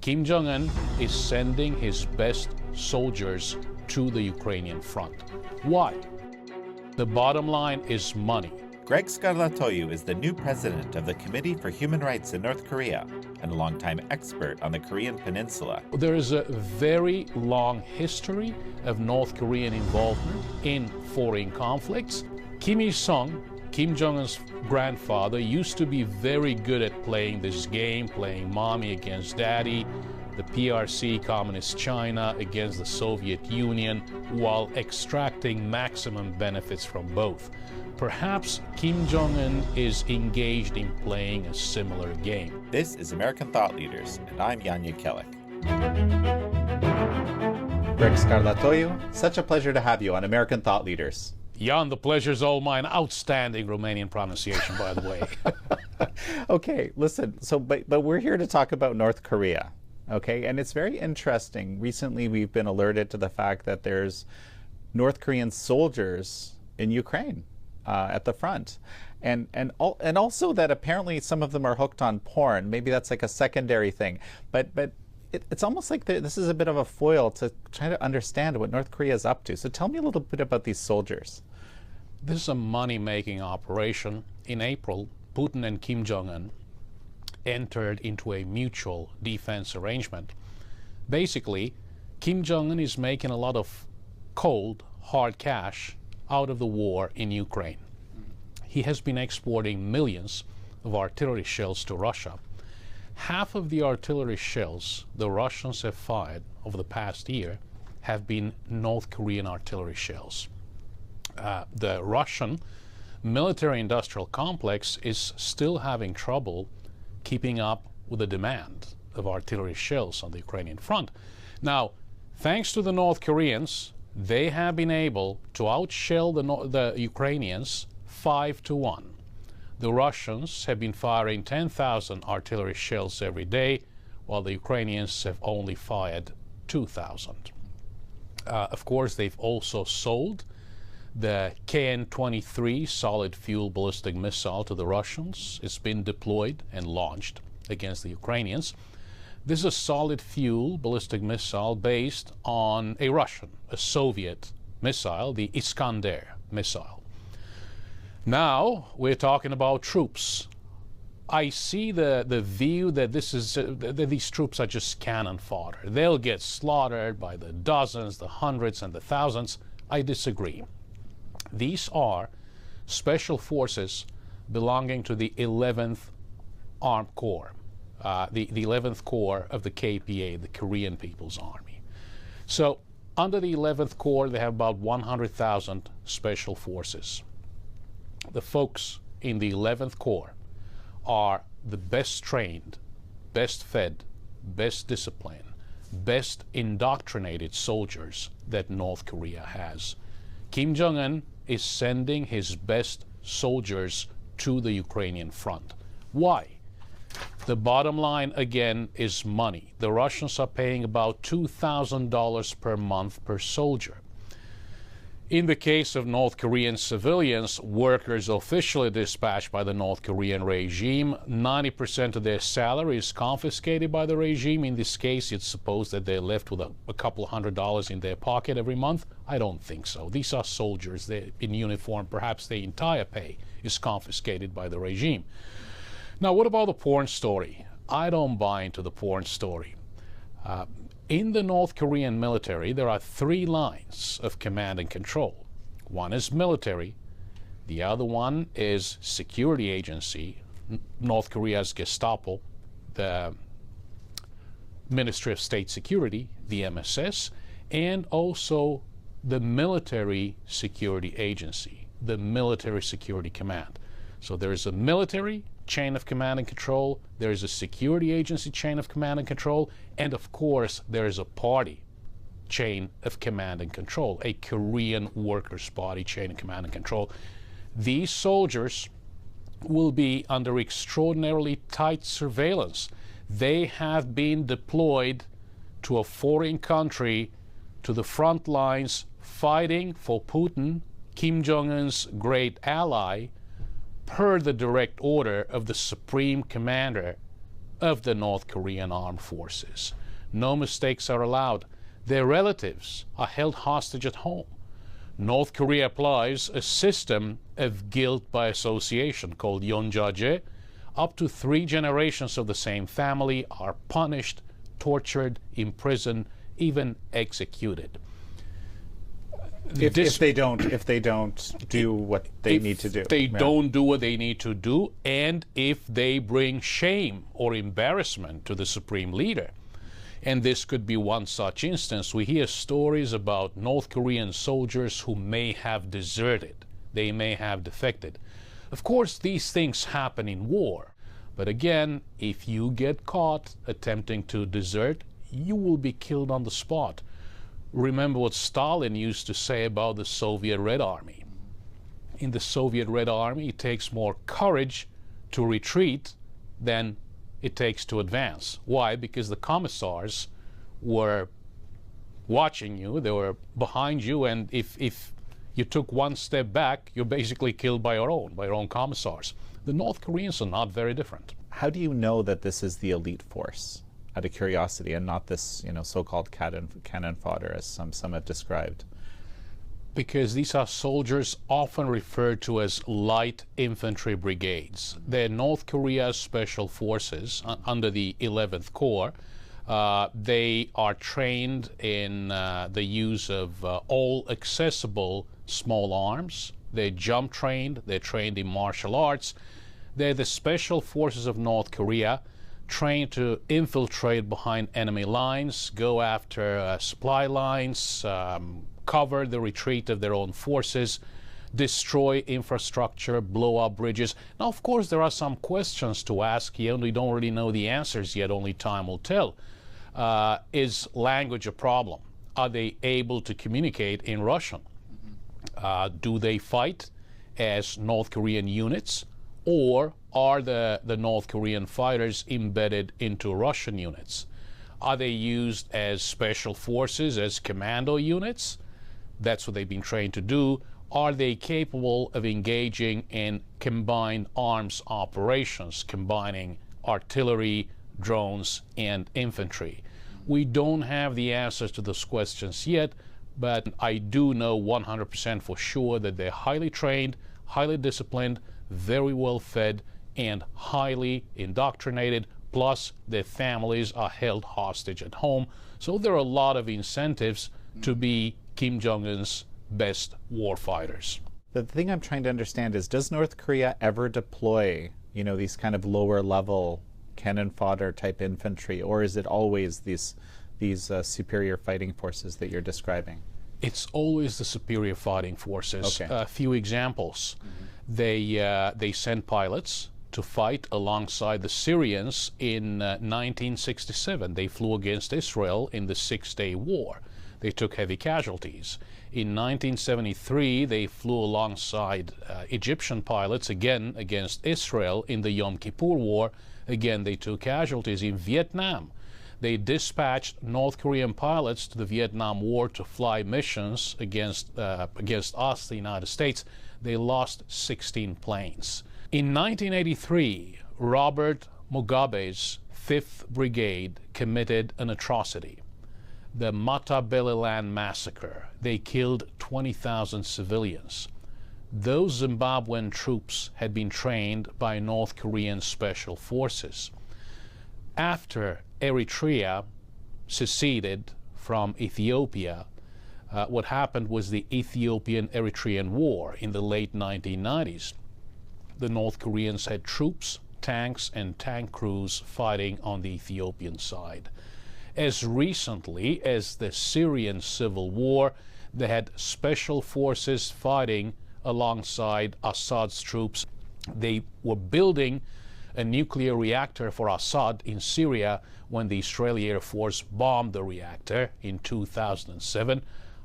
Kim Jong Un is sending his best soldiers to the Ukrainian front. Why? The bottom line is money. Greg Scarlatoiu is the new president of the Committee for Human Rights in North Korea and a longtime expert on the Korean peninsula. There is a very long history of North Korean involvement in foreign conflicts. Kim Il-sung, Kim Jong-un's grandfather, used to be very good at playing this game, playing mommy against daddy, the PRC, Communist China, against the Soviet Union, while extracting maximum benefits from both. Perhaps Kim Jong-un is engaged in playing a similar game. This is American Thought Leaders, and I'm Jan Jekielek. Greg Scarlatoiu, such a pleasure to have you on American Thought Leaders. Jan, the pleasure's all mine. Outstanding Romanian pronunciation, by the way. Okay, listen, but we're here to talk about North Korea, okay? And it's very interesting. Recently, we've been alerted to the fact that there's North Korean soldiers in Ukraine. At the front, and also that apparently some of them are hooked on porn. Maybe that's like a secondary thing, but it's almost like this is a bit of a foil to try to understand what North Korea is up to. So tell me a little bit about these soldiers. This is a money-making operation. In April, Putin and Kim Jong-un entered into a mutual defense arrangement. Basically, Kim Jong-un is making a lot of cold, hard cash out of the war in Ukraine. He has been exporting millions of artillery shells to Russia. Half of the artillery shells the Russians have fired over the past year have been North Korean artillery shells. The Russian military-industrial complex is still having trouble keeping up with the demand of artillery shells on the Ukrainian front. Now, thanks to the North Koreans, they have been able to outshell the Ukrainians 5-1. The Russians have been firing 10,000 artillery shells every day, while the Ukrainians have only fired 2,000. Of course, they've also sold the KN-23 solid fuel ballistic missile to the Russians. It's been deployed and launched against the Ukrainians. This is a solid fuel ballistic missile based on a Soviet missile, the Iskander missile. Now we're talking about troops. I see the view that that these troops are just cannon fodder. They'll get slaughtered by the dozens, the hundreds, and the thousands. I disagree. These are special forces belonging to the 11th Armed Corps. The 11th Corps of the KPA, the Korean People's Army. So under the 11th Corps, they have about 100,000 special forces. The folks in the 11th Corps are the best trained, best fed, best disciplined, best indoctrinated soldiers that North Korea has. Kim Jong-un is sending his best soldiers to the Ukrainian front. Why? The bottom line, again, is money. The Russians are paying about $2,000 per month per soldier. In the case of North Korean civilians, workers officially dispatched by the North Korean regime, 90% of their salary is confiscated by the regime. In this case, it's supposed that they're left with a couple $100 in their pocket every month. I don't think so. These are soldiers. They're in uniform. Perhaps their entire pay is confiscated by the regime. Now, what about the porn story? I don't buy into the porn story. In the North Korean military, there are 3 lines of command and control. One is military. The other one is security agency, North Korea's Gestapo, the Ministry of State Security, the MSS, and also the military security agency, the Military Security Command. So there is a military chain of command and control, there is a security agency chain of command and control, and of course there is a party chain of command and control, a Korean Workers' Party chain of command and control. These soldiers will be under extraordinarily tight surveillance. They have been deployed to a foreign country, to the front lines, fighting for Putin, Kim Jong-un's great ally, per the direct order of the Supreme Commander of the North Korean armed forces. No mistakes are allowed. Their relatives are held hostage at home. North Korea applies a system of guilt by association called Yonjaje. Up to 3 generations of the same family are punished, tortured, imprisoned, even executed. If they don't do what they need to do. If they don't do what they need to do, and if they bring shame or embarrassment to the supreme leader. And this could be one such instance. We hear stories about North Korean soldiers who may have deserted. They may have defected. Of course, these things happen in war. But again, if you get caught attempting to desert, you will be killed on the spot. Remember what Stalin used to say about the Soviet Red Army. In the Soviet Red Army, it takes more courage to retreat than it takes to advance. Why? Because the commissars were watching you, they were behind you, and if you took one step back, you're basically killed by your own commissars. The North Koreans are not very different. How do you know that this is the elite force, out of curiosity, and not this, so-called cannon fodder, as some have described? Because these are soldiers often referred to as light infantry brigades. They're North Korea's special forces under the 11th Corps. They are trained in the use of all accessible small arms. They're jump trained. They're trained in martial arts. They're the special forces of North Korea, trained to infiltrate behind enemy lines, go after supply lines, cover the retreat of their own forces, destroy infrastructure, blow up bridges. Now, of course, there are some questions to ask here, and we don't really know the answers yet, only time will tell. Is language a problem? Are they able to communicate in Russian? Do they fight as North Korean units, or are the North Korean fighters embedded into Russian units? Are they used as special forces, as commando units? That's what they've been trained to do. Are they capable of engaging in combined arms operations, combining artillery, drones, and infantry? We don't have the answers to those questions yet, but I do know 100% for sure that they're highly trained, highly disciplined, very well fed, and highly indoctrinated, plus their families are held hostage at home. So there are a lot of incentives to be Kim Jong Un's best warfighters. The thing I'm trying to understand is, does North Korea ever deploy, these kind of lower level cannon fodder type infantry, or is it always these superior fighting forces that you're describing? It's always the superior fighting forces. Okay. A few examples. They sent pilots to fight alongside the Syrians in 1967. They flew against Israel in the Six-Day War. They took heavy casualties. In 1973, they flew alongside Egyptian pilots again against Israel in the Yom Kippur War. Again, they took casualties. In Vietnam, they dispatched North Korean pilots to the Vietnam War to fly missions against us, the United States. They lost 16 planes. In 1983, Robert Mugabe's 5th Brigade committed an atrocity, the Matabeleland massacre. They killed 20,000 civilians. Those Zimbabwean troops had been trained by North Korean special forces. After Eritrea seceded from Ethiopia, what happened was the Ethiopian-Eritrean War in the late 1990s. The North Koreans had troops, tanks, and tank crews fighting on the Ethiopian side. As recently as the Syrian civil war, they had special forces fighting alongside Assad's troops. They were building a nuclear reactor for Assad in Syria when the Israeli Air Force bombed the reactor in 2007.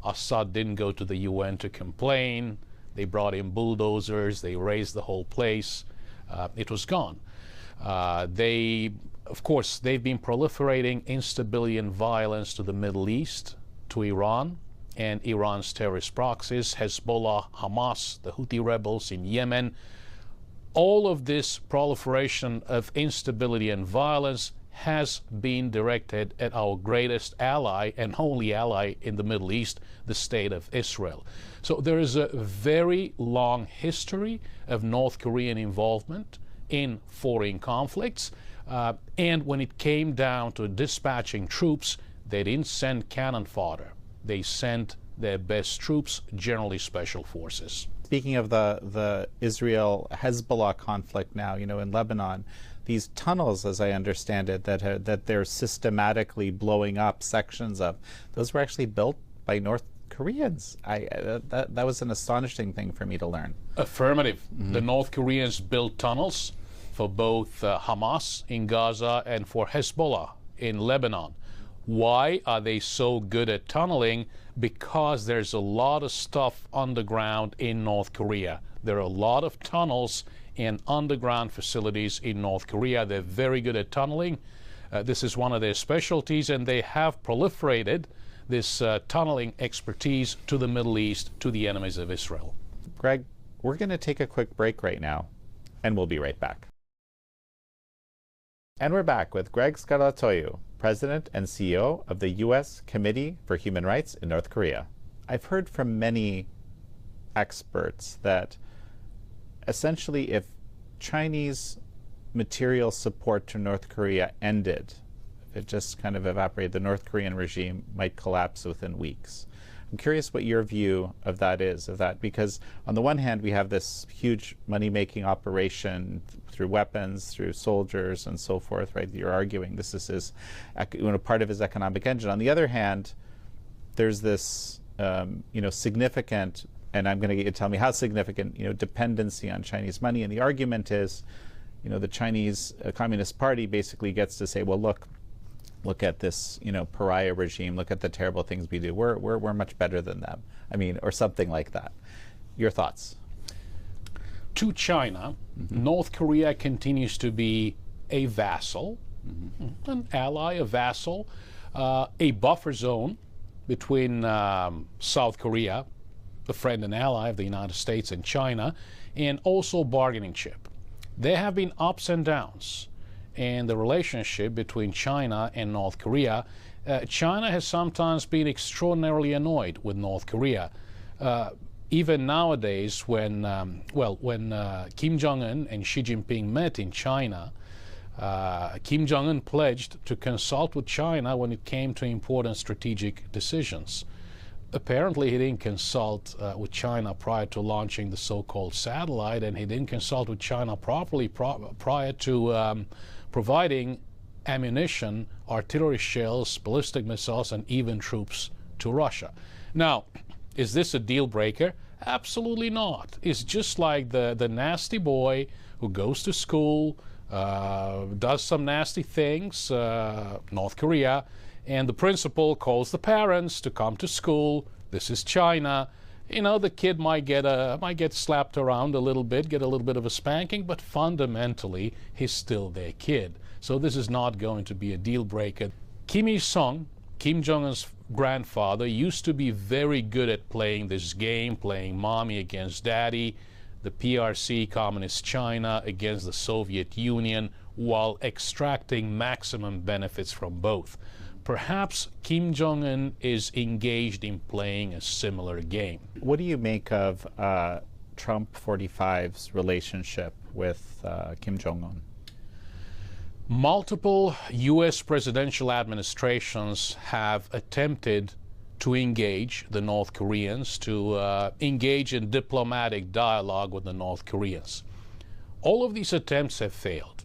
Assad didn't go to the UN to complain. They brought in bulldozers. They razed the whole place. It was gone. Of course, they've been proliferating instability and violence to the Middle East, to Iran, and Iran's terrorist proxies, Hezbollah, Hamas, the Houthi rebels in Yemen. all of this proliferation of instability and violence has been directed at our greatest ally and only ally in the Middle East, the state of Israel. So there is a very long history of North Korean involvement in foreign conflicts. And when it came down to dispatching troops, they didn't send cannon fodder. They sent their best troops, generally special forces. Speaking of the Israel-Hezbollah conflict now, in Lebanon, these tunnels, as I understand it, that they're systematically blowing up sections of, those were actually built by North Koreans. That was an astonishing thing for me to learn. Affirmative. Mm-hmm. The North Koreans built tunnels for both Hamas in Gaza and for Hezbollah in Lebanon. Why are they so good at tunneling? Because there's a lot of stuff underground in North Korea. There are a lot of tunnels and underground facilities in North Korea. They're very good at tunneling. This is one of their specialties, and they have proliferated this tunneling expertise to the Middle East, to the enemies of Israel. Greg, we're going to take a quick break right now, and we'll be right back. And we're back with Greg Scarlatoiu, President and CEO of the U.S. Committee for Human Rights in North Korea. I've heard from many experts that essentially if Chinese material support to North Korea ended, if it just kind of evaporated, the North Korean regime might collapse within weeks. I'm curious what your view of that is, because on the one hand we have this huge money-making operation through weapons, through soldiers and so forth, right? You're arguing this is his, part of his economic engine. On the other hand, there's this, significant, and I'm going to get you to tell me how significant, dependency on Chinese money. And the argument is, the Chinese Communist Party basically gets to say, well, look at this, pariah regime. Look at the terrible things we do. We're much better than them. Or something like that. Your thoughts? To China, North Korea continues to be a vassal, an ally, a vassal, a buffer zone between South Korea, a friend and ally of the United States, and China, and also bargaining chip. There have been ups and downs in the relationship between China and North Korea. China has sometimes been extraordinarily annoyed with North Korea. Even nowadays, when Kim Jong Un and Xi Jinping met in China, Kim Jong Un pledged to consult with China when it came to important strategic decisions. Apparently, he didn't consult with China prior to launching the so-called satellite, and he didn't consult with China properly prior to providing ammunition, artillery shells, ballistic missiles, and even troops to Russia. Now, is this a deal breaker? Absolutely not. It's just like the nasty boy who goes to school, does some nasty things, North Korea, and the principal calls the parents to come to school. This is China. The kid might get slapped around a little bit, get a little bit of a spanking, but fundamentally, he's still their kid. So this is not going to be a deal breaker. Kim Il-sung, Kim Jong-un's grandfather, used to be very good at playing this game, playing mommy against daddy, the PRC, Communist China, against the Soviet Union, while extracting maximum benefits from both. Perhaps Kim Jong-un is engaged in playing a similar game. What do you make of Trump 45's relationship with Kim Jong-un? Multiple U.S. presidential administrations have attempted to engage the North Koreans, to engage in diplomatic dialogue with the North Koreans. All of these attempts have failed.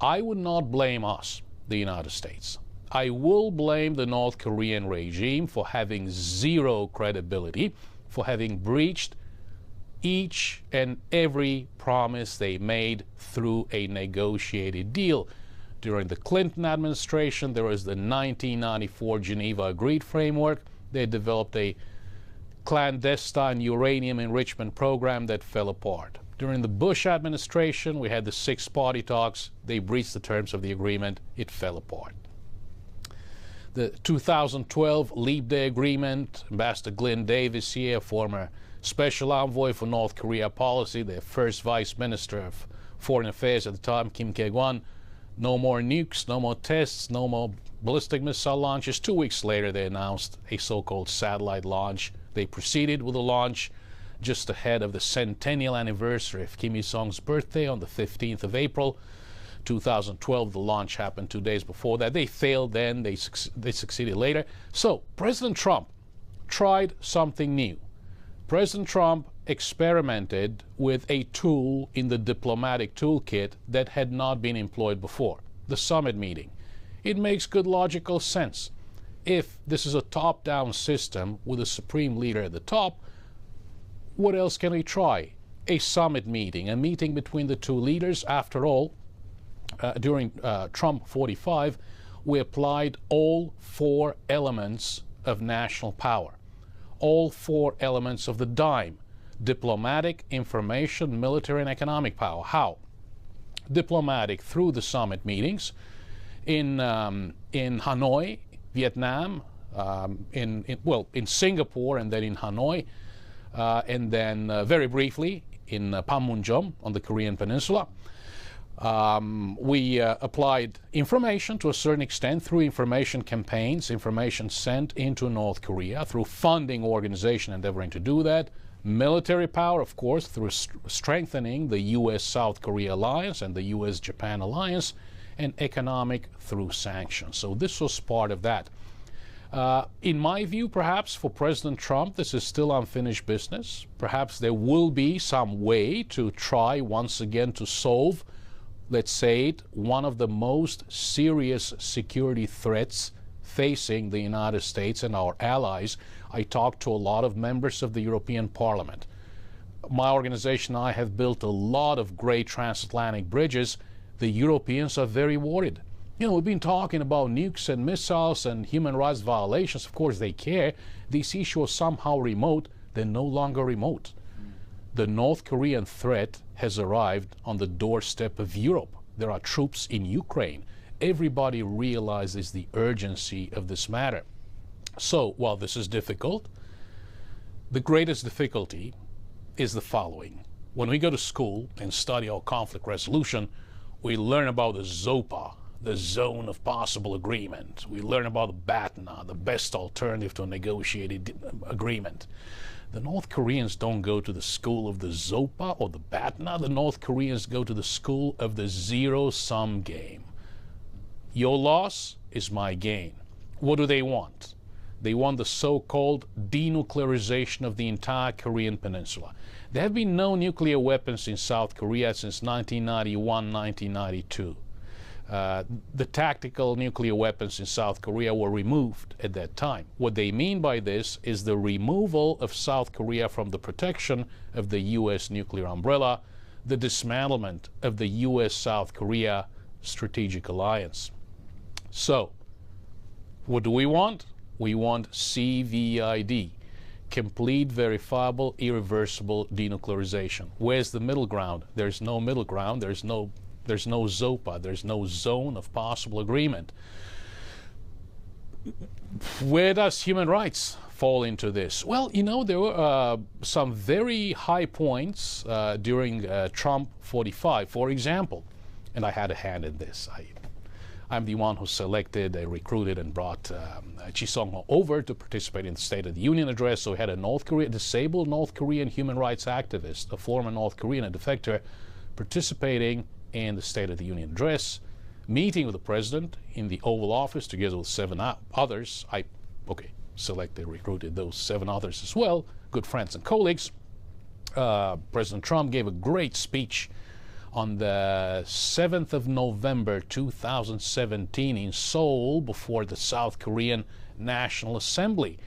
I would not blame us, the United States. I will blame the North Korean regime for having zero credibility, for having breached each and every promise they made through a negotiated deal. During the Clinton administration, there was the 1994 Geneva Agreed Framework. They developed a clandestine uranium enrichment program that fell apart. During the Bush administration, we had the six-party talks. They breached the terms of the agreement. It fell apart. The 2012 Leap Day Agreement, Ambassador Glenn Davis here, former Special envoy for North Korea policy, the first vice minister of foreign affairs at the time, Kim Kye-gwan, no more nukes, no more tests, no more ballistic missile launches. 2 weeks later, they announced a so-called satellite launch. They proceeded with the launch just ahead of the centennial anniversary of Kim Il-sung's birthday on the 15th of April, 2012. The launch happened 2 days before that. They failed then, they succeeded later. So President Trump tried something new. President Trump experimented with a tool in the diplomatic toolkit that had not been employed before, the summit meeting. It makes good logical sense. If this is a top-down system with a supreme leader at the top, what else can we try? A summit meeting, a meeting between the two leaders. After all, during Trump 45, we applied all four elements of national power, all four elements of the dime: diplomatic, information, military, and economic power. How? Diplomatic, through the summit meetings in Hanoi, Vietnam, in Singapore, and then in Hanoi, and then very briefly in Panmunjom on the Korean peninsula. We applied information to a certain extent through information campaigns, information sent into North Korea through funding organization endeavoring to do that. Military power, of course, through strengthening the U.S.-South Korea alliance and the U.S.-Japan alliance, and economic through sanctions. So this was part of that. In my view, perhaps for President Trump, this is still unfinished business. Perhaps there will be some way to try once again to solve, let's say it, one of the most serious security threats facing the United States and our allies. I talked to a lot of members of the European Parliament. My organization and I have built a lot of great transatlantic bridges. The Europeans are very worried. You know, we've been talking about nukes and missiles and human rights violations. Of course, they care. These issues are somehow remote. They're no longer remote. The North Korean threat has arrived on the doorstep of Europe. There are troops in Ukraine. Everybody realizes the urgency of this matter. So, while this is difficult, the greatest difficulty is the following. When we go to school and study our conflict resolution, we learn about the ZOPA, the zone of possible agreement. We learn about the BATNA, the best alternative to a negotiated agreement. The North Koreans don't go to the school of the ZOPA or the BATNA. The North Koreans go to the school of the zero-sum game. Your loss is my gain. What do they want? They want the so-called denuclearization of the entire Korean peninsula. There have been no nuclear weapons in South Korea since 1991-1992. The tactical nuclear weapons in South Korea were removed at that time. What they mean by this is the removal of South Korea from the protection of the U.S. nuclear umbrella, the dismantlement of the U.S.-South Korea strategic alliance. So, what do we want? We want CVID, complete, verifiable, irreversible denuclearization. Where's the middle ground? There's no middle ground. There's no ZOPA. There's no zone of possible agreement. Where does human rights fall into this? Well, you know, there were some very high points during Trump 45, for example, and I had a hand in this. I'm the one who selected, recruited, and brought Ji-sung over to participate in the State of the Union address. So we had a disabled North Korean human rights activist, a former North Korean, a defector, participating in the State of the Union address, meeting with the president in the Oval Office together with 7 others. I selected, recruited those 7 others as well, good friends and colleagues. President Trump gave a great speech on the 7th of November 2017 in Seoul before the South Korean National Assembly.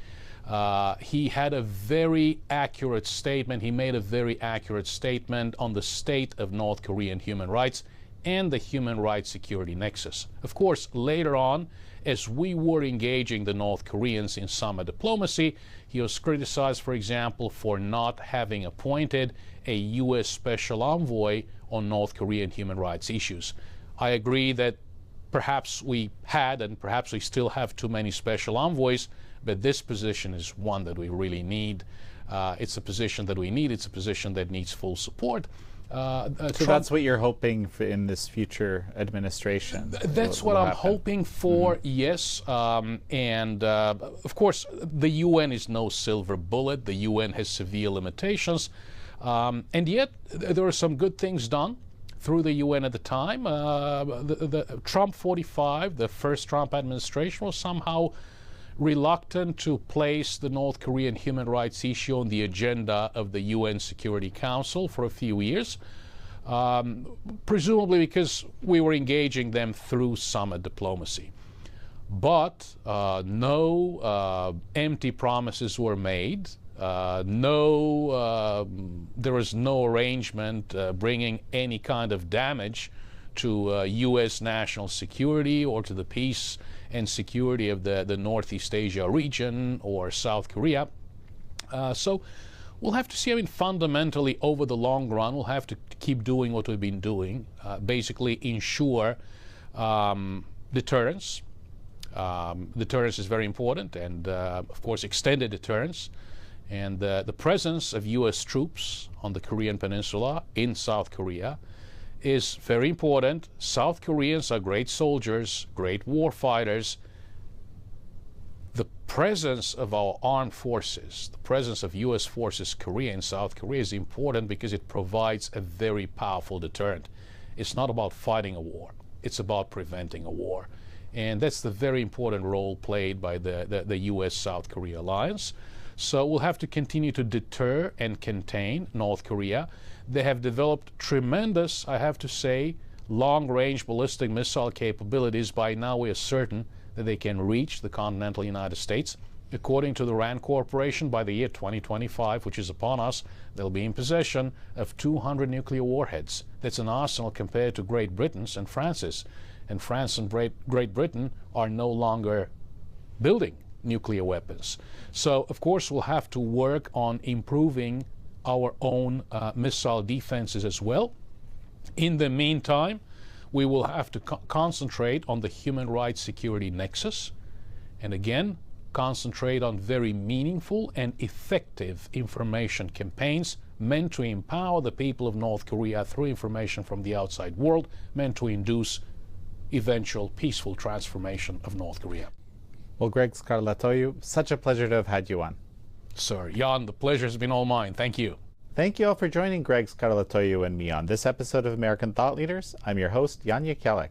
He had a very accurate statement. He made a very accurate statement on the state of North Korean human rights and the human rights security nexus. Of course, later on, as we were engaging the North Koreans in summer diplomacy, he was criticized, for example, for not having appointed a U.S. special envoy on North Korean human rights issues. I agree that perhaps we had and perhaps we still have too many special envoys, but this position is one that we really need. It's a position that we need. It's a position that needs full support. So that's what you're hoping for in this future administration? That's what I'm hoping for, yes. And of course, the UN is no silver bullet. The UN has severe limitations. And yet, there are some good things done through the UN at the time. The Trump 45, the first Trump administration, was somehow reluctant to place the North Korean human rights issue on the agenda of the UN Security Council for a few years, presumably because we were engaging them through summit diplomacy. But no empty promises were made. There was no arrangement bringing any kind of damage to U.S. national security or to the peace and security of the Northeast Asia region or South Korea. So we'll have to see. I mean, fundamentally, over the long run, we'll have to keep doing what we've been doing, basically ensure deterrence. Deterrence is very important, and of course, extended deterrence. And the presence of U.S. troops on the Korean peninsula in South Korea is very important. South Koreans are great soldiers, great war fighters. The presence of our armed forces, the presence of U.S. forces, Korea and South Korea, is important because it provides a very powerful deterrent. It's not about fighting a war. It's about preventing a war. And that's the very important role played by the U.S.-South Korea alliance. So we'll have to continue to deter and contain North Korea. They have developed tremendous, I have to say, long-range ballistic missile capabilities. By now we are certain that they can reach the continental United States. According to the RAND Corporation, by the year 2025, which is upon us, they'll be in possession of 200 nuclear warheads. That's an arsenal compared to Great Britain's and France's. And France and Great Britain are no longer building nuclear weapons. So, of course, we'll have to work on improving our own missile defenses as well. In the meantime, we will have to concentrate on the human rights security nexus, and again, concentrate on very meaningful and effective information campaigns meant to empower the people of North Korea through information from the outside world, meant to induce eventual peaceful transformation of North Korea. Well, Greg Scarlatoiu, such a pleasure to have had you on. Sir, Jan, the pleasure has been all mine. Thank you. Thank you all for joining Greg Scarlatoiu and me on this episode of American Thought Leaders. I'm your host, Jan Jekielek.